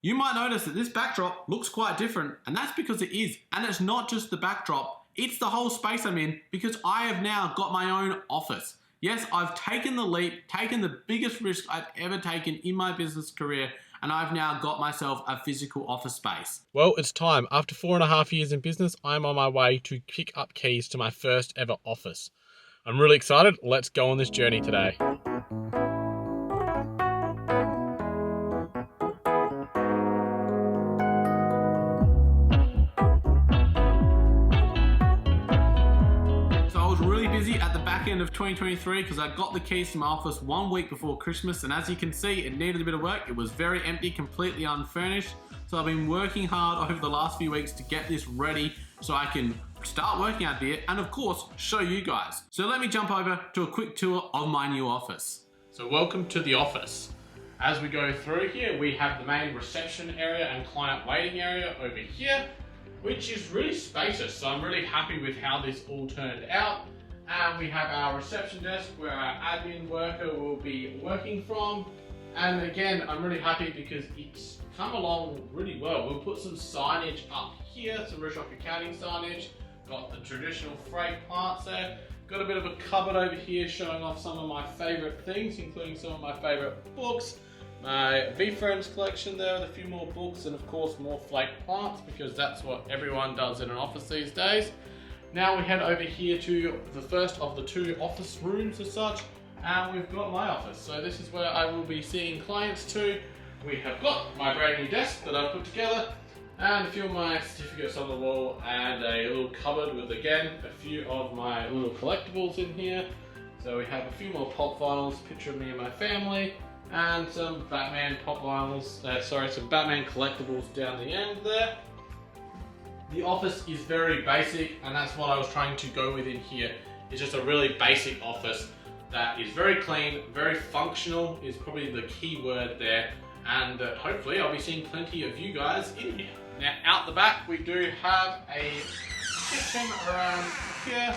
You might notice that this backdrop looks quite different, and that's because it is. And it's not just the backdrop, it's the whole space I'm in, because I have now got my own office. Yes, I've taken the leap, taken the biggest risk I've ever taken in my business career, and I've now got myself a physical office space. Well, it's time. After 4.5 years in business, I'm on my way to pick up keys to my first ever office. I'm really excited. Let's go on this journey today. So I was really busy at the back end of 2023 because I got the keys to my office 1 week before Christmas, and as you can see, it needed a bit of work. It was very empty, completely unfurnished. So I've been working hard over the last few weeks to get this ready so I can start working out there and of course show you guys. So let me jump over to a quick tour of my new office. So welcome to the office. As we go through here, we have the main reception area and client waiting area over here, which is really spacious. So I'm really happy with how this all turned out. And we have our reception desk where our admin worker will be working from. And again, I'm really happy because it's come along really well. We'll put some signage up here, some Rooshock accounting signage. Got the traditional freight plants there. Got a bit of a cupboard over here showing off some of my favorite things, including some of my favorite books. My V-Friends collection there with a few more books, and of course more flake plants because that's what everyone does in an office these days. Now we head over here to the first of the two office rooms as such, and we've got my office. So this is where I will be seeing clients to. We have got my brand new desk that I've put together, and a few of my certificates on the wall, and a little cupboard with, again, a few of my little collectibles in here. So we have a few more pop vinyls, picture of me and my family, and some Batman pop vinyls, some Batman collectibles down the end there. The office is very basic, and that's what I was trying to go with in here. It's just a really basic office that is very clean, very functional is probably the key word there, and hopefully I'll be seeing plenty of you guys in here. Now out the back we do have a kitchen around here,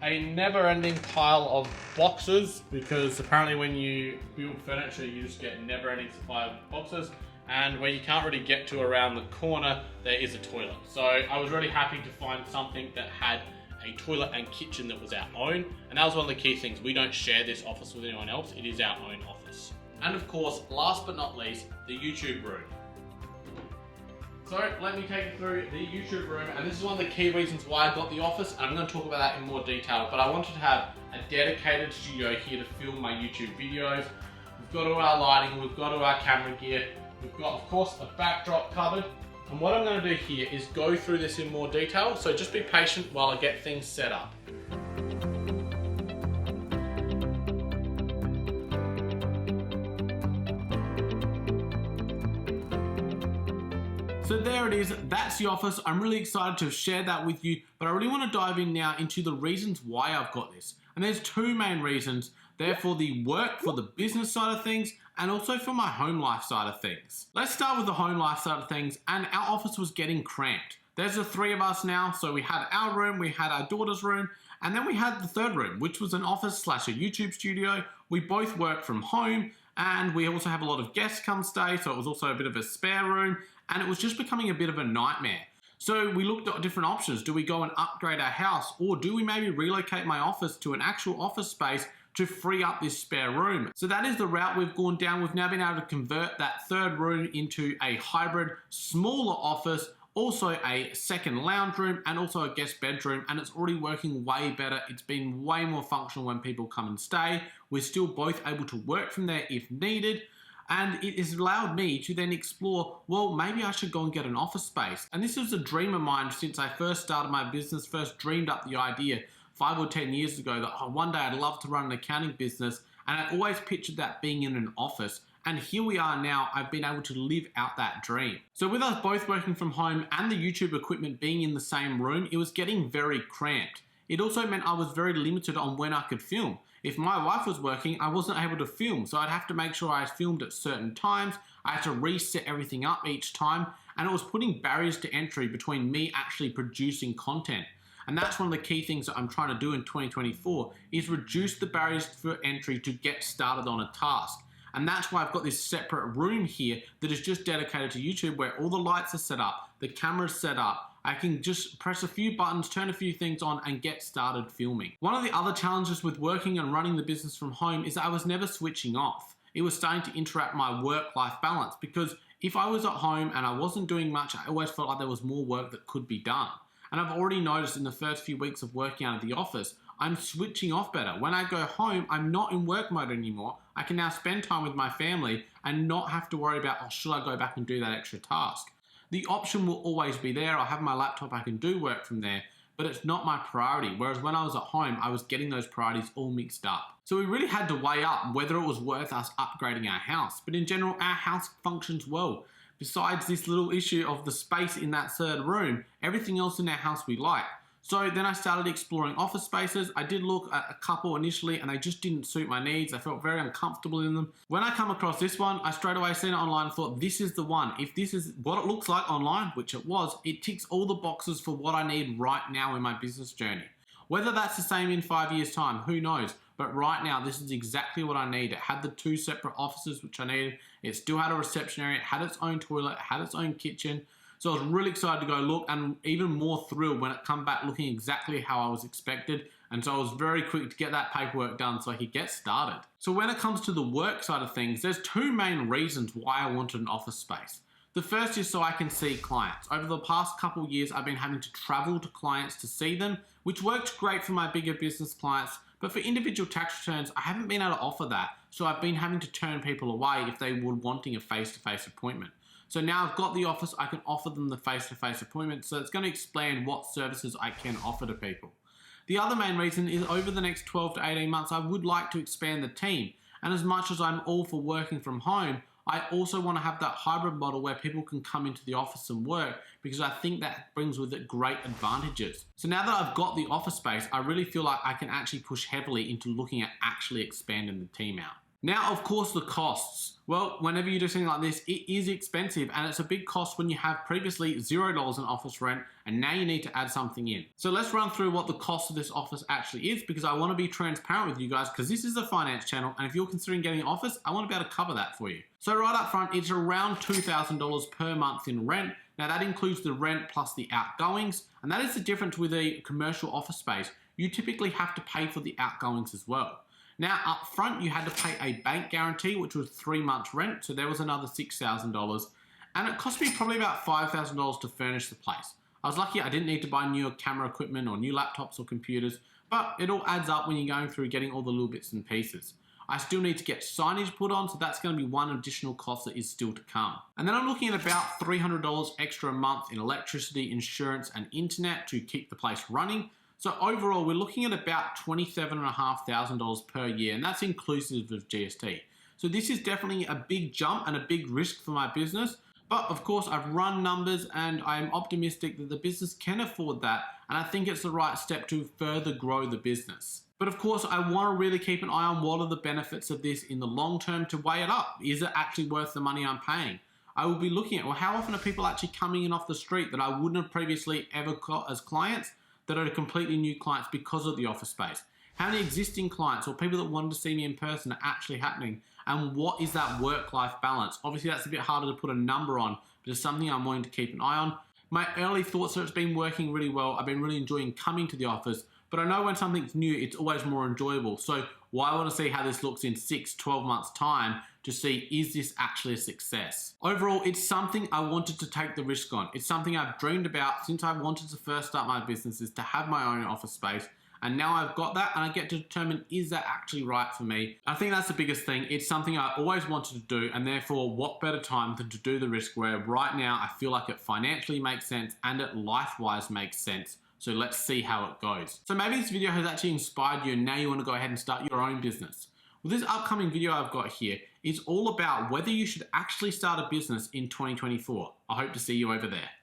a never-ending pile of boxes because apparently when you build furniture you just get never-ending supply of boxes, and where you can't really get to around the corner there is a toilet. So I was really happy to find something that had a toilet and kitchen that was our own, and that was one of the key things. We don't share this office with anyone else, it is our own office. And of course, last but not least, the YouTube room. So let me take you through the YouTube room, and this is one of the key reasons why I got the office, and I'm going to talk about that in more detail, but I wanted to have a dedicated studio here to film my YouTube videos. We've got all our lighting, we've got all our camera gear, we've got of course a backdrop cupboard, and what I'm going to do here is go through this in more detail, so just be patient while I get things set up. So there it is, that's the office. I'm really excited to share that with you, but I really want to dive in now into the reasons why I've got this. And there's two main reasons. They're for the work, for the business side of things, and also for my home life side of things. Let's start with the home life side of things, and our office was getting cramped. There's the three of us now, so we had our room, we had our daughter's room, and then we had the third room, which was an office / a YouTube studio. We both work from home, and we also have a lot of guests come stay, so it was also a bit of a spare room, and it was just becoming a bit of a nightmare. So we looked at different options. Do we go and upgrade our house, or do we maybe relocate my office to an actual office space to free up this spare room? So that is the route we've gone down. We've now been able to convert that third room into a hybrid, smaller office, also a second lounge room, and also a guest bedroom, and it's already working way better. It's been way more functional when people come and stay. We're still both able to work from there if needed. And it has allowed me to then explore, well, maybe I should go and get an office space. And this is a dream of mine since I first started my business, first dreamed up the idea 5 or 10 years ago that one day I'd love to run an accounting business. And I always pictured that being in an office. And here we are now, I've been able to live out that dream. So with us both working from home and the YouTube equipment being in the same room, it was getting very cramped. It also meant I was very limited on when I could film. If my wife was working, I wasn't able to film, so I'd have to make sure I filmed at certain times. I had to reset everything up each time, and it was putting barriers to entry between me actually producing content. And that's one of the key things that I'm trying to do in 2024 is reduce the barriers for entry to get started on a task. And that's why I've got this separate room here that is just dedicated to YouTube, where all the lights are set up, the camera's set up. I can just press a few buttons, turn a few things on, and get started filming. One of the other challenges with working and running the business from home is that I was never switching off. It was starting to interrupt my work-life balance, because if I was at home and I wasn't doing much, I always felt like there was more work that could be done. And I've already noticed in the first few weeks of working out of the office, I'm switching off better. When I go home, I'm not in work mode anymore. I can now spend time with my family and not have to worry about, oh, should I go back and do that extra task? The option will always be there. I have my laptop, I can do work from there, but it's not my priority. Whereas when I was at home, I was getting those priorities all mixed up. So we really had to weigh up whether it was worth us upgrading our house. But in general, our house functions well. Besides this little issue of the space in that third room, everything else in our house we like. So then I started exploring office spaces. I did look at a couple initially and they just didn't suit my needs. I felt very uncomfortable in them. When I come across this one, I straight away seen it online and thought, this is the one. If this is what it looks like online, which it was, it ticks all the boxes for what I need right now in my business journey. Whether that's the same in 5 years' time, who knows? But right now, this is exactly what I need. It had the 2 separate offices, which I needed. It still had a reception area. It had its own toilet. It had its own kitchen. So I was really excited to go look, and even more thrilled when it come back looking exactly how I was expected. And so I was very quick to get that paperwork done so I could get started. So when it comes to the work side of things, there's 2 main reasons why I wanted an office space. The first is so I can see clients. Over the past couple of years, I've been having to travel to clients to see them, which worked great for my bigger business clients. But for individual tax returns, I haven't been able to offer that. So I've been having to turn people away if they were wanting a face-to-face appointment. So now I've got the office, I can offer them the face-to-face appointment. So it's going to explain what services I can offer to people. The other main reason is over the next 12 to 18 months, I would like to expand the team. And as much as I'm all for working from home, I also want to have that hybrid model where people can come into the office and work, because I think that brings with it great advantages. So now that I've got the office space, I really feel like I can actually push heavily into looking at actually expanding the team out. Now, of course, the costs. Well, whenever you do something like this, it is expensive, and it's a big cost when you have previously $0 in office rent and now you need to add something in. So let's run through what the cost of this office actually is, because I want to be transparent with you guys, because this is a finance channel, and if you're considering getting an office, I want to be able to cover that for you. So right up front, it's around $2,000 per month in rent. Now that includes the rent plus the outgoings, and that is the difference with a commercial office space. You typically have to pay for the outgoings as well. Now, up front, you had to pay a bank guarantee, which was 3 months rent, so there was another $6,000. And it cost me probably about $5,000 to furnish the place. I was lucky I didn't need to buy new camera equipment or new laptops or computers, but it all adds up when you're going through getting all the little bits and pieces. I still need to get signage put on, so that's going to be one additional cost that is still to come. And then I'm looking at about $300 extra a month in electricity, insurance, and internet to keep the place running. So overall, we're looking at about $27,500 per year, and that's inclusive of GST. So this is definitely a big jump and a big risk for my business. But of course, I've run numbers and I'm optimistic that the business can afford that. And I think it's the right step to further grow the business. But of course, I want to really keep an eye on what are the benefits of this in the long term to weigh it up. Is it actually worth the money I'm paying? I will be looking at, well, how often are people actually coming in off the street that I wouldn't have previously ever got as clients, that are completely new clients because of the office space? How many existing clients or people that wanted to see me in person are actually happening? And what is that work-life balance? Obviously, that's a bit harder to put a number on, but it's something I'm wanting to keep an eye on. My early thoughts are it's been working really well. I've been really enjoying coming to the office, but I know when something's new, it's always more enjoyable. So I want to see how this looks in 6, 12 months time to see, is this actually a success? Overall, it's something I wanted to take the risk on. It's something I've dreamed about since I wanted to first start my business, is to have my own office space. And now I've got that and I get to determine, is that actually right for me? I think that's the biggest thing. It's something I always wanted to do, and therefore what better time than to do the risk where right now I feel like it financially makes sense and it life-wise makes sense. So let's see how it goes. So maybe this video has actually inspired you and now you want to go ahead and start your own business. Well, this upcoming video I've got here is all about whether you should actually start a business in 2024. I hope to see you over there.